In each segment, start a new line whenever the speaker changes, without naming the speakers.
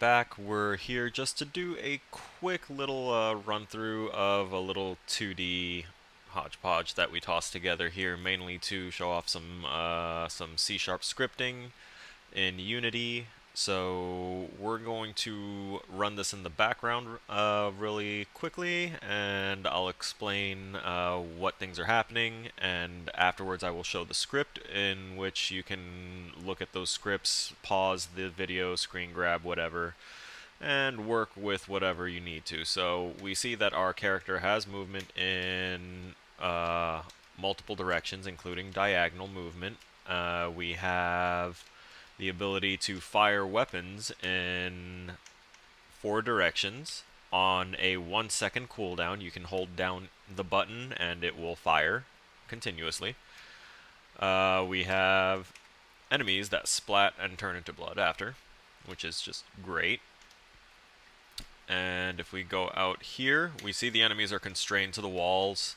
back. We're here just to do a quick little run through of a little 2D hodgepodge that we tossed together here, mainly to show off some C# scripting in Unity. So we're going to run this in the background really quickly, and I'll explain what things are happening, and afterwards I will show the script in which you can look at those scripts, pause the video, screen grab, whatever, and work with whatever you need to. So we see that our character has movement in multiple directions, including diagonal movement. We have the ability to fire weapons in 4 directions on a 1 second cooldown. You can hold down the button and it will fire continuously. We have enemies that splat and turn into blood after, which is just great. And if we go out here, we see the enemies are constrained to the walls.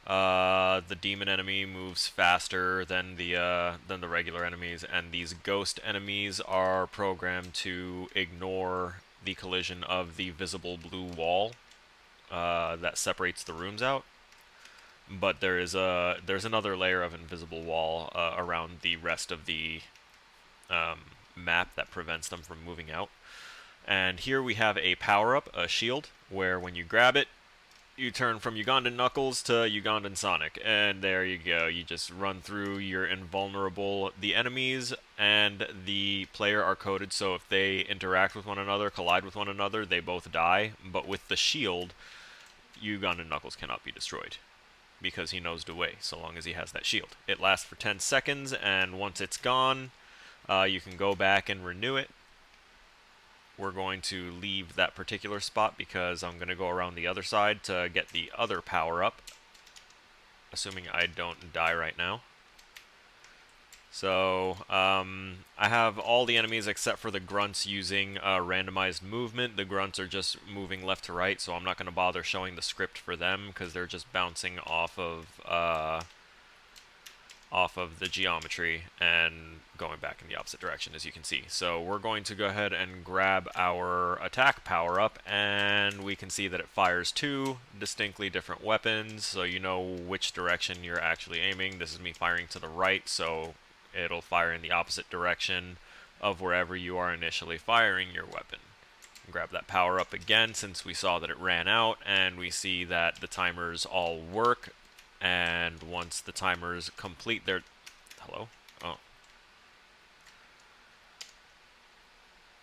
The demon enemy moves faster than the regular enemies, and these ghost enemies are programmed to ignore the collision of the visible blue wall that separates the rooms out. But there's another layer of invisible wall around the rest of the map that prevents them from moving out. And here we have a power-up, a shield, where when you grab it, you turn from Ugandan Knuckles to Ugandan Sonic, and there you go. You just run through, you're invulnerable. The enemies and the player are coded so if they interact with one another, collide with one another, they both die. But with the shield, Ugandan Knuckles cannot be destroyed, because he knows the way, so long as he has that shield. It lasts for 10 seconds, and once it's gone, you can go back and renew it. We're going to leave that particular spot because I'm going to go around the other side to get the other power-up, assuming I don't die right now. So, I have all the enemies except for the grunts using randomized movement. The grunts are just moving left to right, so I'm not going to bother showing the script for them because they're just bouncing off of the geometry and going back in the opposite direction, as you can see. So we're going to go ahead and grab our attack power-up, and we can see that it fires 2 distinctly different weapons, so you know which direction you're actually aiming. This is me firing to the right, so it'll fire in the opposite direction of wherever you are initially firing your weapon. Grab that power-up again, since we saw that it ran out, and we see that the timers all work. And once the timers complete their... Hello? Oh.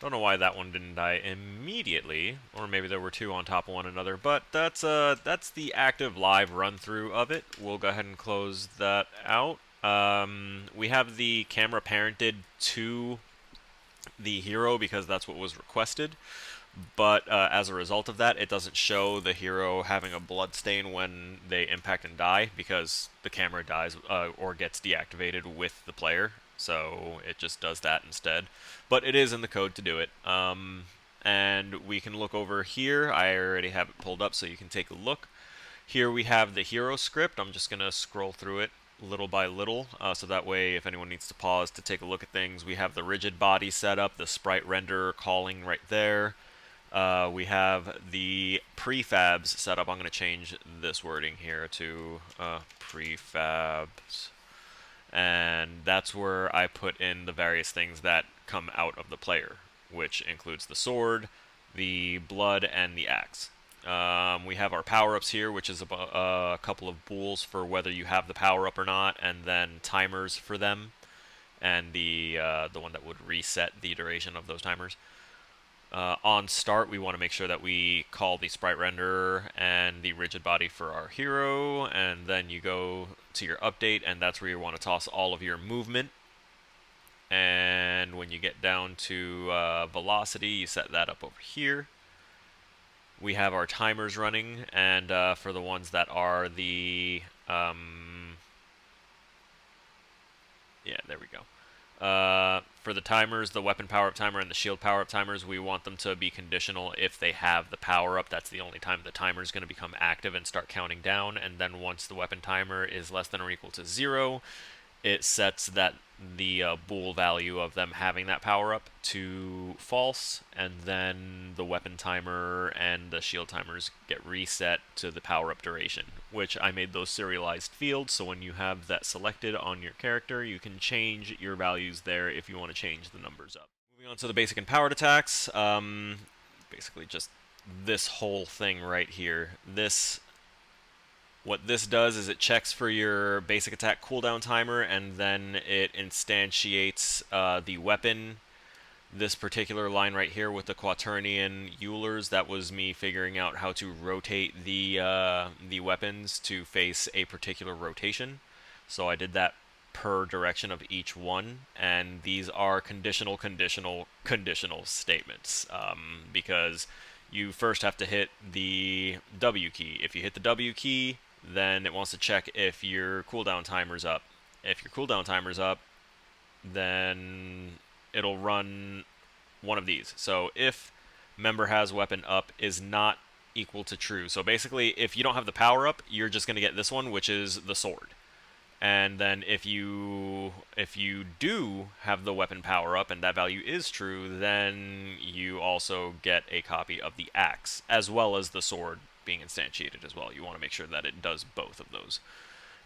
Don't know why that one didn't die immediately, or maybe there were 2 on top of one another, but that's the active live run-through of it. We'll go ahead and close that out. We have the camera parented to the hero because that's what was requested. But as a result of that, it doesn't show the hero having a blood stain when they impact and die, because the camera dies or gets deactivated with the player. So it just does that instead. But it is in the code to do it. And we can look over here. I already have it pulled up so you can take a look. Here we have the hero script. I'm just going to scroll through it little by little, so that way if anyone needs to pause to take a look at things. We have the rigid body setup, the sprite renderer calling right there. We have the prefabs set up. I'm going to change this wording here to prefabs. And that's where I put in the various things that come out of the player, which includes the sword, the blood, and the axe. We have our power-ups here, which is a couple of bools for whether you have the power-up or not, and then timers for them, and the one that would reset the duration of those timers. On start, we want to make sure that we call the sprite renderer and the rigid body for our hero, and then you go to your update, and that's where you want to toss all of your movement. And when you get down to velocity, you set that up over here. We have our timers running, and for the ones that are the... yeah, there we go. For the timers, the weapon power-up timer and the shield power-up timers, we want them to be conditional if they have the power-up. That's the only time the timer is going to become active and start counting down. And then once the weapon timer is less than or equal to 0, it sets that the bool value of them having that power up to false, and then the weapon timer and the shield timers get reset to the power up duration, which I made those serialized fields, so when you have that selected on your character, you can change your values there if you want to change the numbers up. Moving on to the basic and powered attacks, basically just this whole thing right here. What this does is it checks for your basic attack cooldown timer, and then it instantiates the weapon. This particular line right here with the Quaternion Eulers, that was me figuring out how to rotate the weapons to face a particular rotation. So I did that per direction of each one, and these are conditional statements, because you first have to hit the W key. If you hit the W key, then it wants to check if your cooldown timer's up. If your cooldown timer's up, then it'll run one of these. So if member has weapon up is not equal to true. So basically, if you don't have the power up, you're just going to get this one, which is the sword. And then if you do have the weapon power up and that value is true, then you also get a copy of the axe, as well as the sword being instantiated as well. You want to make sure that it does both of those.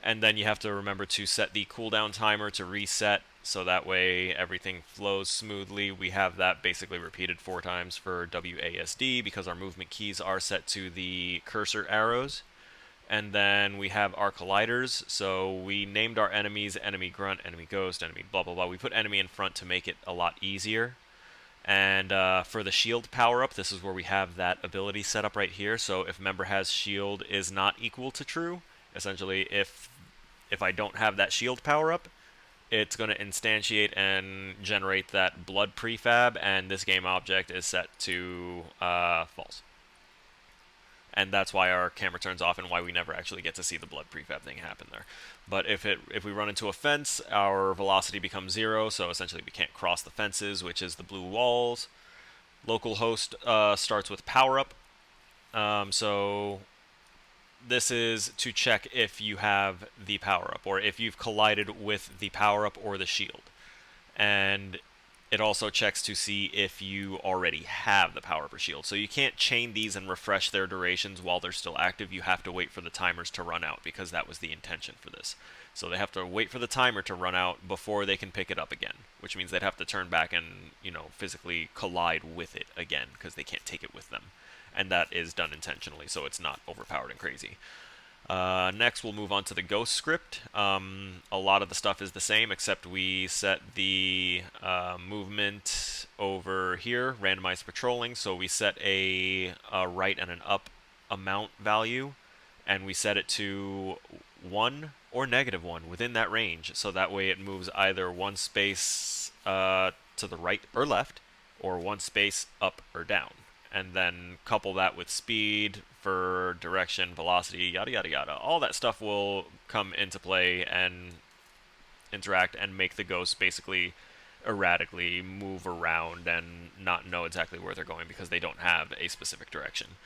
And then you have to remember to set the cooldown timer to reset, so that way everything flows smoothly. We have that basically repeated 4 times for WASD because our movement keys are set to the cursor arrows. And then we have our colliders, so we named our enemies enemy grunt, enemy ghost, enemy blah blah blah. We put enemy in front to make it a lot easier. And for the shield power up, this is where we have that ability set up right here. So if member has shield is not equal to true, essentially if I don't have that shield power up, it's going to instantiate and generate that blood prefab, and this game object is set to false. And that's why our camera turns off and why we never actually get to see the blood prefab thing happen there. But if we run into a fence, our velocity becomes 0, so essentially we can't cross the fences, which is the blue walls. Local host starts with power up. So this is to check if you have the power up, or if you've collided with the power up or the shield. And it also checks to see if you already have the power up or shield. So you can't chain these and refresh their durations while they're still active. You have to wait for the timers to run out, because that was the intention for this. So they have to wait for the timer to run out before they can pick it up again, which means they'd have to turn back and, physically collide with it again, because they can't take it with them. And that is done intentionally, so it's not overpowered and crazy. Next, we'll move on to the ghost script. A lot of the stuff is the same, except we set the movement over here, randomized patrolling. So we set a right and an up amount value, and we set it to 1 or -1 within that range. So that way it moves either 1 space to the right or left, or 1 space up or down. And then couple that with speed for direction, velocity, yada yada yada. All that stuff will come into play and interact and make the ghosts basically erratically move around and not know exactly where they're going because they don't have a specific direction.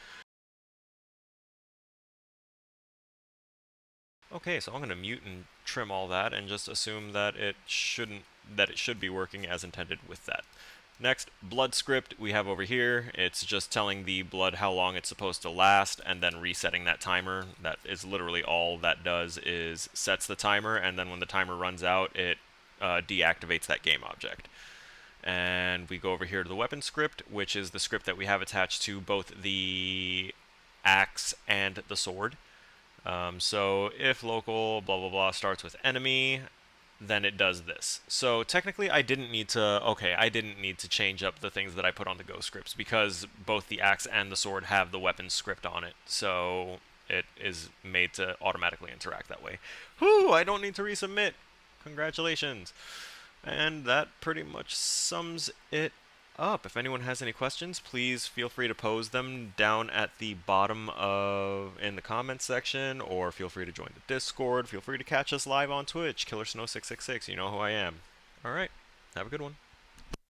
Okay, so I'm going to mute and trim all that and just assume that it should be working as intended with that. Next, blood script we have over here. It's just telling the blood how long it's supposed to last and then resetting that timer. That is literally all that does, is sets the timer, and then when the timer runs out, it deactivates that game object. And we go over here to the weapon script, which is the script that we have attached to both the axe and the sword. So if local blah blah blah starts with enemy, then it does this. So technically I didn't need to change up the things that I put on the Go scripts, because both the axe and the sword have the weapon script on it. So it is made to automatically interact that way. Whew, I don't need to resubmit. Congratulations. And that pretty much sums it up. If anyone has any questions, please feel free to pose them down at the bottom in the comments section, or feel free to join the Discord. Feel free to catch us live on Twitch, KillerSnow666. You know who I am. All right, have a good one.